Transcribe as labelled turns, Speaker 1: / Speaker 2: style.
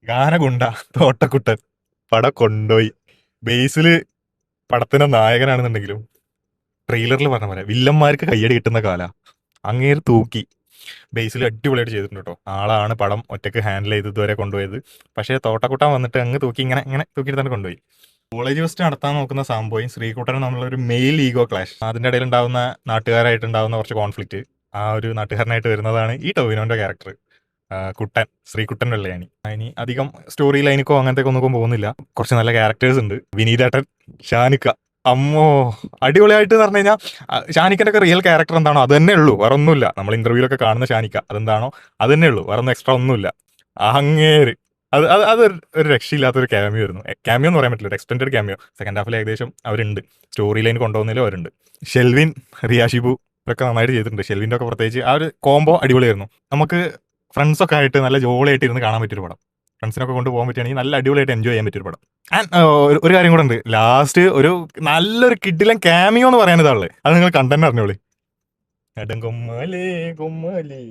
Speaker 1: ഗാനഗുണ്ട, തോട്ടക്കുട്ടൻ പടം കൊണ്ടോയി. ബേസില് പടത്തിന്റെ നായകനാണെന്നുണ്ടെങ്കിലും ട്രെയിലറിൽ പറഞ്ഞ പോലെ വില്ലന്മാർക്ക് കയ്യടി കിട്ടുന്ന കാല അങ്ങേര് തൂക്കി. ബേസിൽ അടിപൊളിയായിട്ട് ചെയ്തിട്ടുണ്ട് കേട്ടോ. ആളാണ് പടം ഒറ്റയ്ക്ക് ഹാൻഡിൽ ചെയ്ത് ഇതുവരെ കൊണ്ടുപോയത്. പക്ഷേ തോട്ടക്കുട്ടൻ വന്നിട്ട് അങ്ങ് തൂക്കി, ഇങ്ങനെ ഇങ്ങനെ തൂക്കിയിട്ട് തന്നെ കൊണ്ടുപോയി. കോളേജ് ഫെസ്റ്റ് നടത്താൻ നോക്കുന്ന സംഭവം ശ്രീകുട്ടനും തമ്മിലുള്ള ഒരു മെയിൽ ഈഗോ ക്ലാഷ്, അതിന്റെ ഇടയിൽ ഉണ്ടാവുന്ന നാട്ടുകാരായിട്ടുണ്ടാവുന്ന കുറച്ച് കോൺഫ്ലിക്റ്റ്, ആ ഒരു നാട്ടുകാരനായിട്ട് വരുന്നതാണ് ഈ ടൊവിനോന്റെ ക്യാരക്ടർ, കുട്ടൻ, ശ്രീകുട്ടൻ വെള്ളയാണി. ഇനി അധികം സ്റ്റോറി ലൈനിക്കോ അങ്ങനത്തെ ഒന്നും പോകുന്നില്ല. കുറച്ച് നല്ല ക്യാരക്ടേഴ്സ് ഉണ്ട്. വിനീതേട്ടൻ, ഷാനിക്ക, അമ്മോ അടിപൊളിയായിട്ട് പറഞ്ഞു കഴിഞ്ഞാൽ ഷാനിക്കന്റെ ഒക്കെ റിയൽ ക്യാരക്ടർ എന്താണോ അത് തന്നെ ഉള്ളൂ, വേറെ ഒന്നുമില്ല. നമ്മൾ ഇന്റർവ്യൂലൊക്കെ കാണുന്ന ഷാനിക്ക അതെന്താണോ അത് തന്നെ ഉള്ളൂ, വേറെ ഒന്നും എക്സ്ട്രാ ഒന്നുമില്ല. അങ്ങേര് അത് ഒരു രക്ഷയില്ലാത്തൊരു ക്യാമിയോ ആയിരുന്നു. ക്യാമിയോ എന്ന് പറയാൻ പറ്റില്ല, ഒരു എക്സ്റ്റൻഡഡ് ക്യാമിയോ. സെക്കൻഡ് ഹാഫിൽ ഏകദേശം അവരുണ്ട്, സ്റ്റോറി ലൈൻ കൊണ്ടുപോകുന്നതിലും അവരുണ്ട്. ഷെൽവിൻ, റിയാഷിബു ഇവരൊക്കെ നന്നായിട്ട് ചെയ്തിട്ടുണ്ട്. ഷെൽവിൻ്റെ ഒക്കെ പ്രത്യേകിച്ച് ആ ഒരു കോംബോ അടിപൊളിയായിരുന്നു. നമുക്ക് ഫ്രണ്ട്സൊക്കെ ആയിട്ട് നല്ല ജോളിയായിട്ട് ഇരുന്ന് കാണാൻ പറ്റിയൊരു പടം, ഫ്രണ്ട്സിനൊക്കെ കൊണ്ട് പോകാൻ പറ്റുകയാണെങ്കിൽ നല്ല അടിപൊളിയായിട്ട് എൻജോയ് ചെയ്യാൻ പറ്റിയൊരു പടം. ആൻഡ് ഒരു കാര്യം കൂടെ ഉണ്ട്, ലാസ്റ്റ് ഒരു നല്ലൊരു കിഡിലൻ ക്യാമിയോ എന്ന് പറയാൻ ഇതാള്, അത് നിങ്ങൾ കണ്ടന്റ് അറിഞ്ഞോളി. കൊമ്മാലേ കൊമ്മാലേ